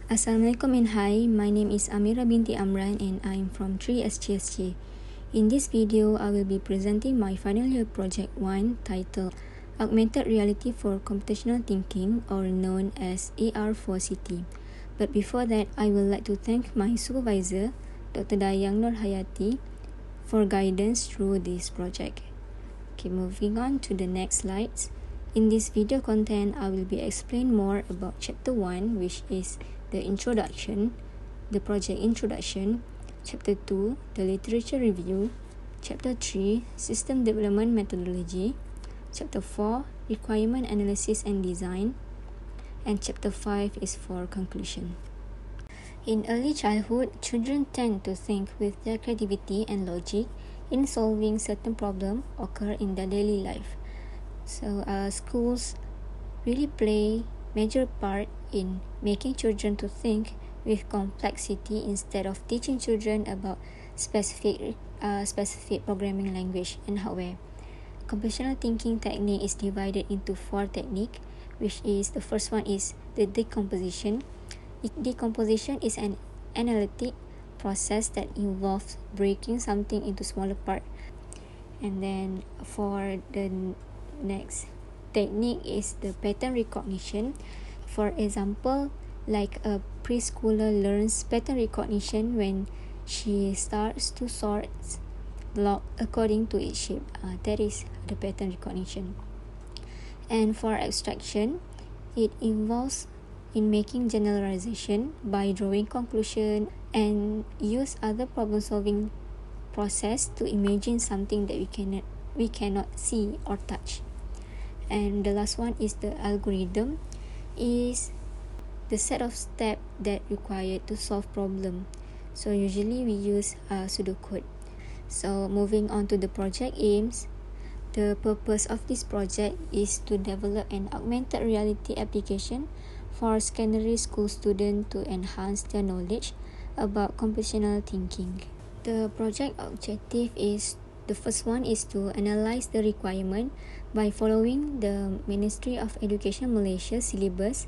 Assalamualaikum and hi, my name is Amira binti Amran and I am from 3SGSJ. In this video, I will be presenting my final year project 1 titled Augmented Reality for Computational Thinking, or known as AR4CT. But before that, I would like to thank my supervisor, Dr. Dayang Nur Hayati, for guidance through this project. Okay, moving on to the next slides. In this video content, I will be explain more about chapter 1, which is the introduction, the project introduction, chapter 2, the literature review, chapter 3, system development methodology, chapter 4, requirement analysis and design, and chapter 5 is for conclusion. In early childhood, children tend to think with their creativity and logic in solving certain problems occur in their daily life. So schools really play major part in making children to think with complexity instead of teaching children about specific programming language and hardware. Computational thinking technique is divided into 4 techniques, which is the first one is the decomposition. Decomposition is an analytic process that involves breaking something into smaller parts. And then for the next technique is the pattern recognition. For example, like a preschooler learns pattern recognition when she starts to sort block according to its shape. That is the pattern recognition. And for abstraction, it involves in making generalization by drawing conclusion and use other problem solving process to imagine something that we cannot see or touch. And the last one is the algorithm, is the set of steps that required to solve problem. So usually we use pseudocode. So moving on to the project aims, the purpose of this project is to develop an augmented reality application for secondary school students to enhance their knowledge about computational thinking. The project objective is, the first one is to analyze the requirement by following the Ministry of Education Malaysia syllabus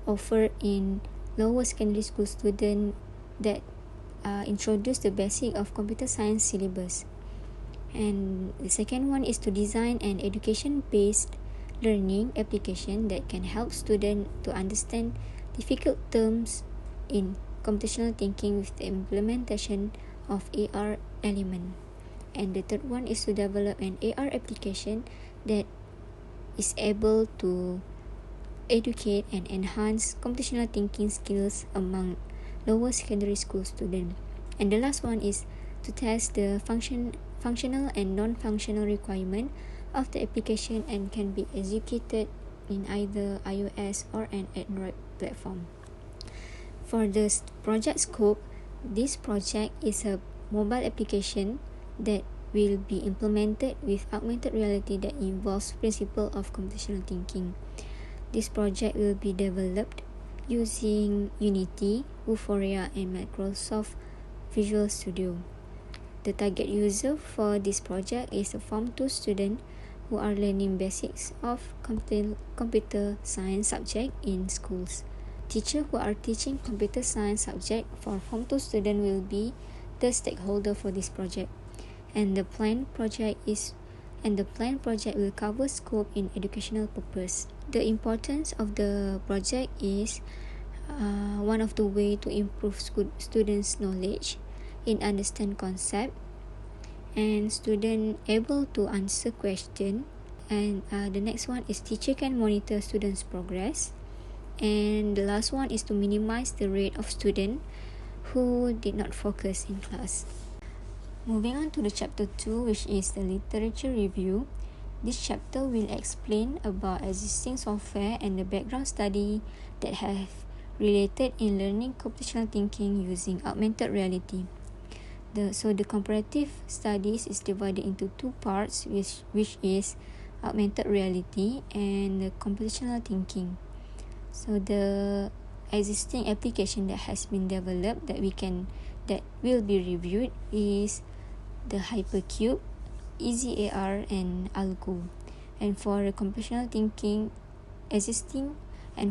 offered in lower secondary school students that introduce the basic of computer science syllabus. And the second one is to design an education-based learning application that can help students to understand difficult terms in computational thinking with the implementation of AR element. And the third one is to develop an AR application that is able to educate and enhance computational thinking skills among lower secondary school students. And the last one is to test the functional and non-functional requirement of the application and can be executed in either iOS or an Android platform. For the project scope, this project is a mobile application that will be implemented with augmented reality that involves principle of computational thinking. This project will be developed using Unity, Vuforia, and Microsoft Visual Studio. The target user for this project is a Form 2 student who are learning basics of computer science subject in schools. Teachers who are teaching computer science subject for Form 2 student will be the stakeholder for this project. And the planned project will cover scope in educational purpose. The importance of the project is one of the way to improve students' knowledge in understand concept, and student able to answer question. And the next one is teacher can monitor students' progress. And the last one is to minimize the rate of student who did not focus in class. Moving on to the chapter 2, which is the literature review. This chapter will explain about existing software and the background study that have related in learning computational thinking using augmented reality. So the comparative studies is divided into 2 parts, which is augmented reality and the computational thinking. So the existing application that has been developed that will be reviewed is the Hypercube, EasyAR, and Algo. And for the computational thinking,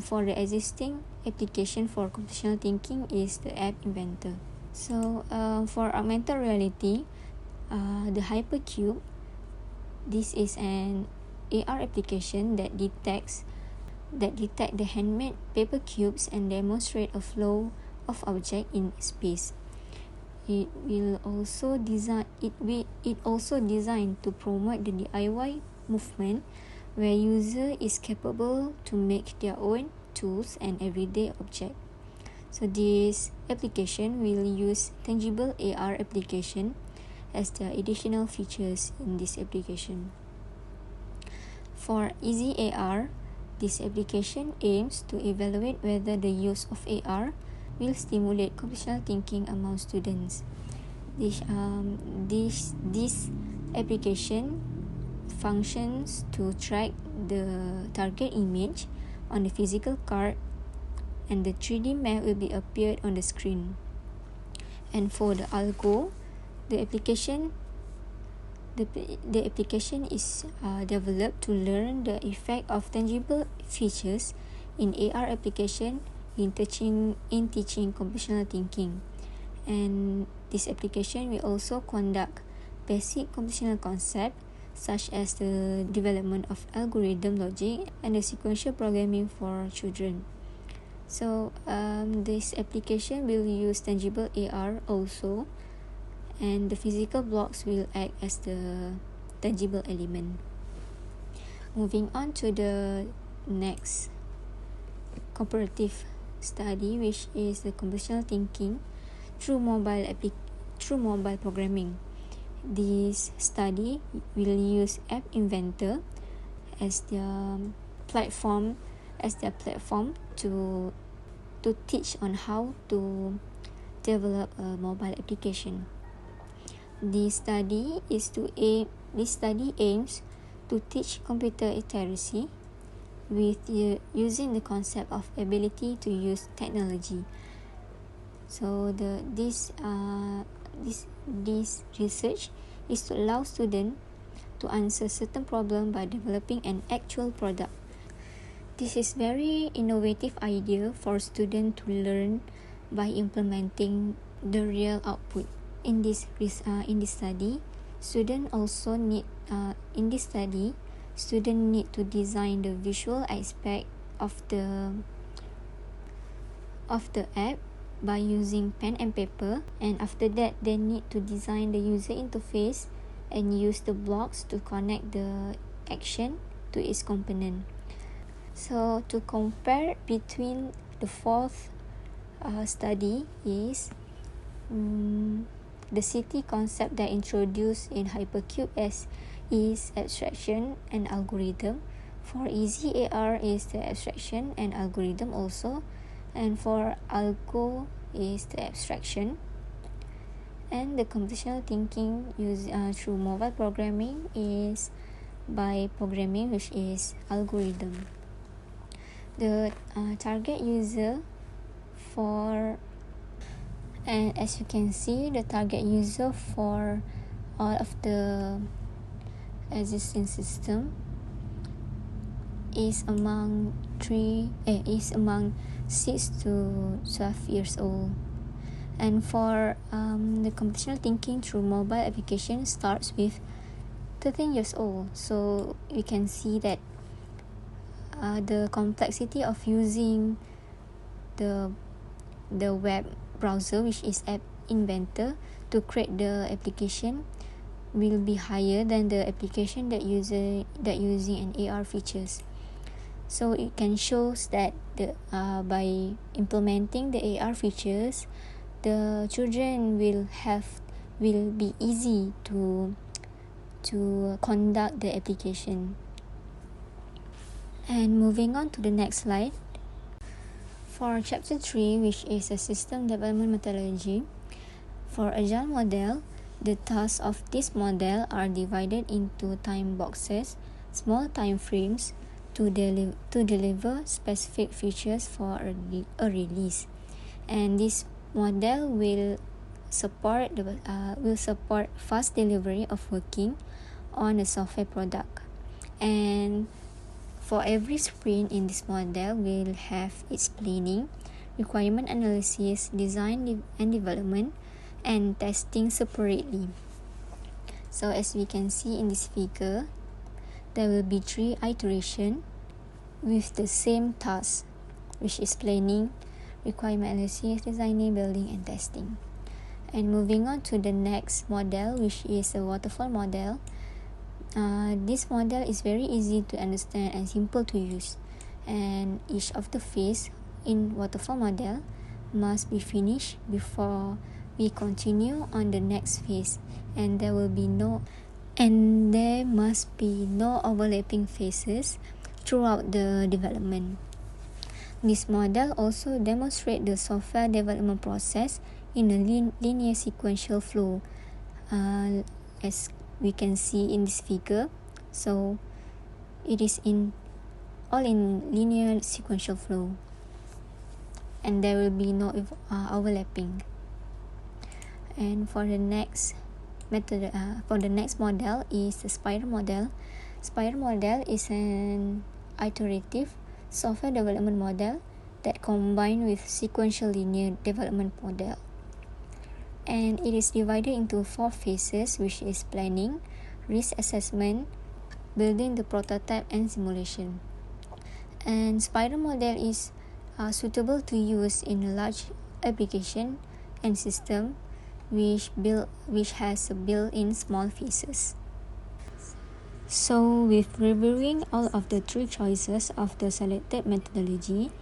for the existing application for computational thinking is the App Inventor. So for augmented reality, the Hypercube, this is an AR application that detect the handmade paper cubes and demonstrate a flow of object in space. It also designed to promote the DIY movement, where user is capable to make their own tools and everyday object. So this application will use tangible AR application as the additional features in this application. For Easy AR, this application aims to evaluate whether the use of AR will stimulate computational thinking among students. This application functions to track the target image on the physical card, and the 3D map will be appeared on the screen. And for the Algo, the application is developed to learn the effect of tangible features in AR application in teaching computational thinking. And this application will also conduct basic computational concepts such as the development of algorithm logic and the sequential programming for children. So this application will use tangible AR also, and the physical blocks will act as the tangible element. Moving on to the next comparative study, which is the computational thinking through mobile programming. This study will use App Inventor as their platform to teach on how to develop a mobile application. This study aims to teach computer literacy with using the concept of ability to use technology. So this research is to allow students to answer certain problem by developing an actual product. This is very innovative idea for students to learn by implementing the real output. In this study, students need to design the visual aspect of the app by using pen and paper, and after that they need to design the user interface and use the blocks to connect the action to its component. So to compare between the fourth study is the city concept that introduced in Hypercube is abstraction and algorithm. For Easy AR is the abstraction and algorithm also, and for Algo is the abstraction, and the computational thinking through mobile programming is by programming, which is algorithm. The target user and as you can see, the target user for all of the existing system is among 6 to 12 years old. And for the computational thinking through mobile application starts with 13 years old. So we can see that the complexity of using the web browser, which is App Inventor, to create the application will be higher than the application that using an AR features. So it can show that by implementing the AR features, the children will be easy to conduct the application. And moving on to the next slide. For chapter 3, which is a system development methodology, for agile model, the tasks of this model are divided into time boxes, small time frames to deliver specific features for a release. And this model will support fast delivery of working on a software product. And For every sprint in this model, we'll have its planning, requirement analysis, design and development, and testing separately. So as we can see in this figure, there will be 3 iterations with the same task, which is planning, requirement analysis, designing, building, and testing. And moving on to the next model, which is a waterfall model. This model is very easy to understand and simple to use, and each of the phase in waterfall model must be finished before we continue on the next phase, and there must be no overlapping phases throughout the development. This model also demonstrates the software development process in a linear sequential flow, as we can see in this figure. So it is all in linear sequential flow, and there will be no overlapping. And for the next model is the spiral model. Spiral model is an iterative software development model that combined with sequential linear development model. And it is divided into 4 phases, which is planning, risk assessment, building the prototype, and simulation. And spiral model is suitable to use in a large application and system which has a built-in small phases. So with reviewing all of the 3 choices of the selected methodology,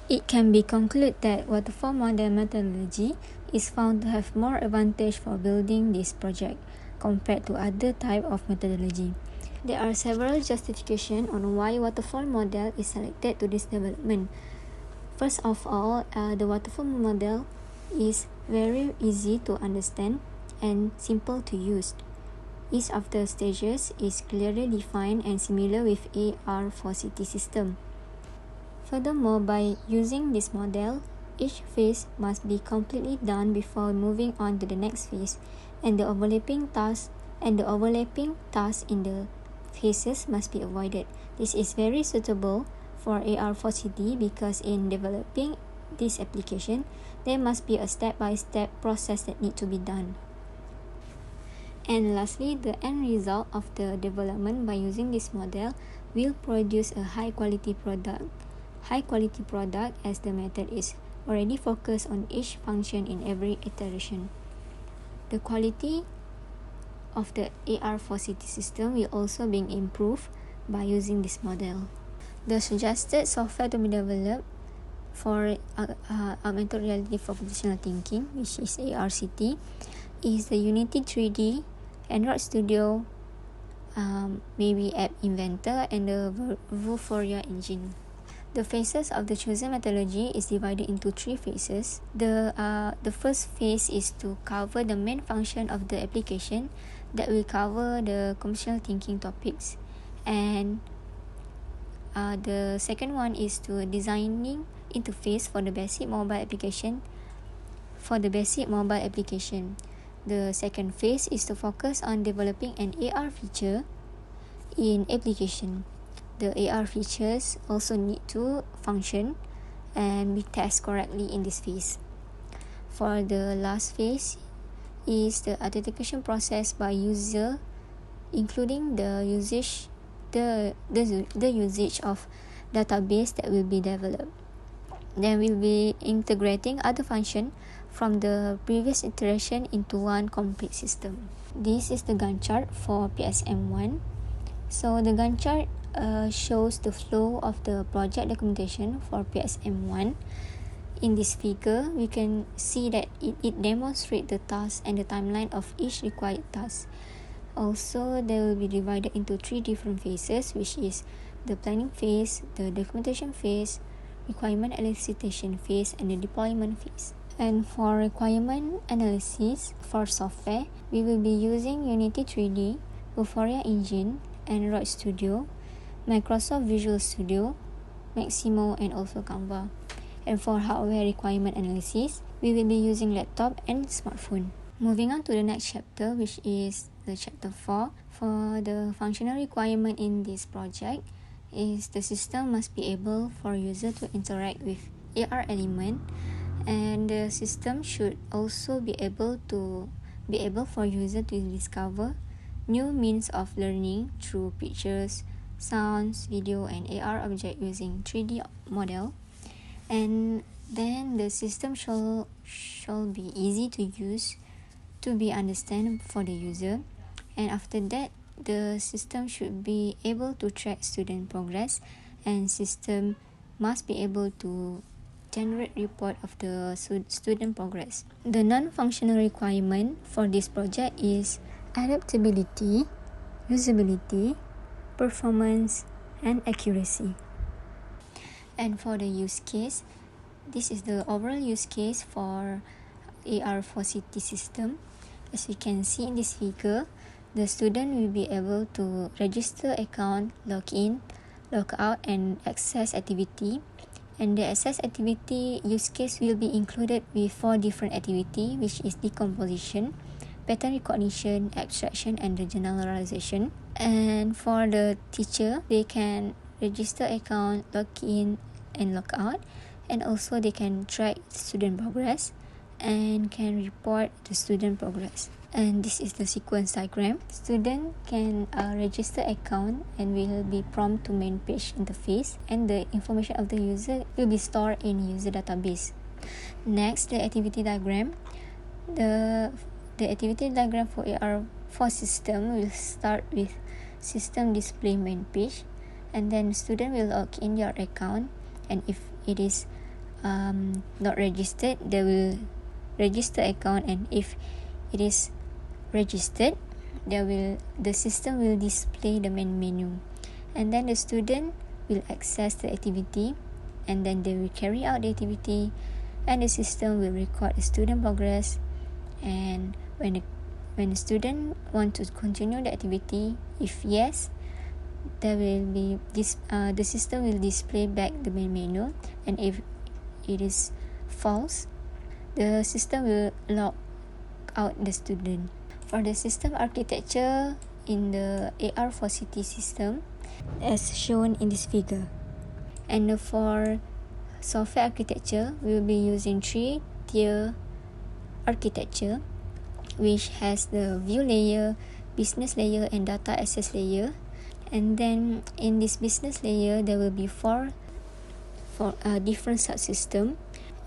it can be concluded that waterfall model methodology is found to have more advantage for building this project compared to other type of methodology. There are several justifications on why waterfall model is selected to this development. First of all, the waterfall model is very easy to understand and simple to use. Each of the stages is clearly defined and similar with AR4CT system. Furthermore, by using this model, each phase must be completely done before moving on to the next phase, and the overlapping tasks in the phases must be avoided. This is very suitable for AR4CT because in developing this application, there must be a step-by-step process that need to be done. And lastly, the end result of the development by using this model will produce a high-quality product. High-quality product as the method is already focused on each function in every iteration. The quality of the AR4CT system will also be improved by using this model. The suggested software to be developed for augmented reality for computational thinking, which is ARCT, is the Unity 3D, Android Studio, maybe App Inventor, and the Vuforia engine. The phases of the chosen methodology is divided into 3 phases. The first phase is to cover the main function of the application that will cover the computational thinking topics, and the second one is to designing interface for the basic mobile application. The second phase is to focus on developing an AR feature in application. The AR features also need to function and be tested correctly in this phase. For the last phase is the authentication process by user, including the usage of database that will be developed. Then we'll be integrating other function from the previous iteration into one complete system. This is the Gantt chart for PSM1. So the Gantt chart shows the flow of the project documentation for PSM1. In this figure, we can see that it demonstrates the task and the timeline of each required task. Also, they will be divided into 3 different phases, which is the planning phase, the documentation phase, requirement elicitation phase, and the deployment phase. And for requirement analysis for software, we will be using Unity 3D, Vuforia Engine, Android Studio, Microsoft Visual Studio, Maximo, and also Canva. And for hardware requirement analysis, we will be using laptop and smartphone. Moving on to the next chapter, which is the chapter 4. For the functional requirement in this project, is the system must be able for user to interact with AR element, and the system should also be able for user to discover new means of learning through pictures, sounds, video, and AR object using 3D model. And then the system shall be easy to use, to be understand for the user. And after that, the system should be able to track student progress, and system must be able to generate report of the student progress. The non-functional requirement for this project is adaptability, usability, performance, and accuracy. And for the use case, this is the overall use case for AR4CT system. As you can see in this figure, the student will be able to register account, log in, log out, and access activity. And the access activity use case will be included with 4 different activity, which is decomposition, pattern recognition, abstraction, and the generalization. And for the teacher, they can register account, log in, and log out, and also they can track student progress and can report the student progress. And this is the sequence diagram. Student can register account and will be prompt to main page interface, and the information of the user will be stored in user database. Next, the activity diagram. The activity diagram for AR4 system will start with system display main page, and then student will log in your account, and if it is not registered, they will register account, and if it is registered, the system will display the main menu, and then the student will access the activity, and then they will carry out the activity, and the system will record the student progress. And when the student want to continue the activity, if yes, there will be the system will display back the main menu, and if it is false, the system will log out the student. For the system architecture in the AR4CT system, as shown in this figure. And for software architecture, we will be using 3-tier architecture, which has the view layer, business layer, and data access layer. And then in this business layer, there will be four different subsystem.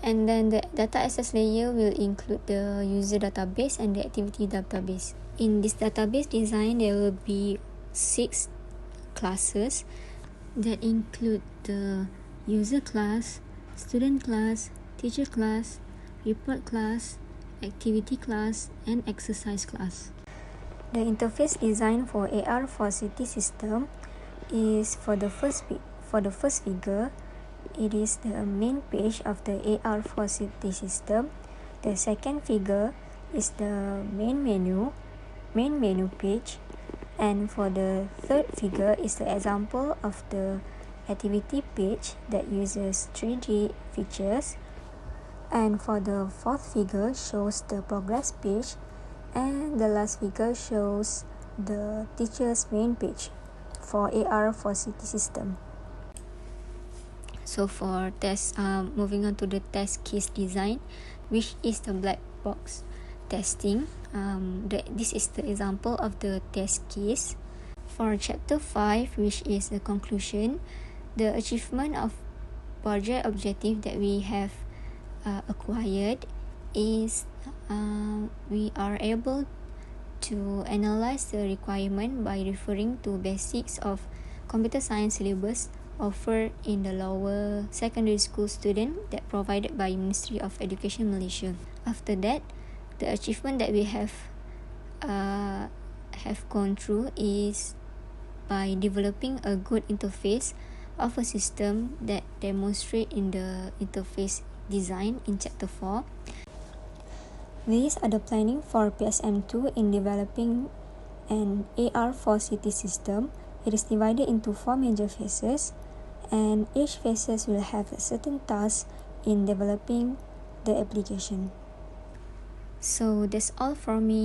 And then the data access layer will include the user database and the activity database. In this database design, there will be 6 classes that include the user class, student class, teacher class, report class, activity class, and exercise class. The interface design for AR4CT system is for the first figure. It is the main page of the AR4CT system. The second figure is the main menu page. And for the third figure is the example of the activity page that uses 3D features. And for the fourth figure shows the progress page. And the last figure shows the teacher's main page for AR4CT system. So for test, moving on to the test case design, which is the black box testing. This is the example of the test case. For chapter 5, which is the conclusion, the achievement of project objective that we have acquired is we are able to analyze the requirement by referring to basics of computer science syllabus offered in the lower secondary school student that provided by Ministry of Education Malaysia. After that, the achievement that we have gone through is by developing a good interface of a system that demonstrate in the interface design in chapter 4. These are the planning for PSM2 in developing an AR4CT system. It is divided into 4 major phases, and each phases will have a certain task in developing the application. So that's all from me.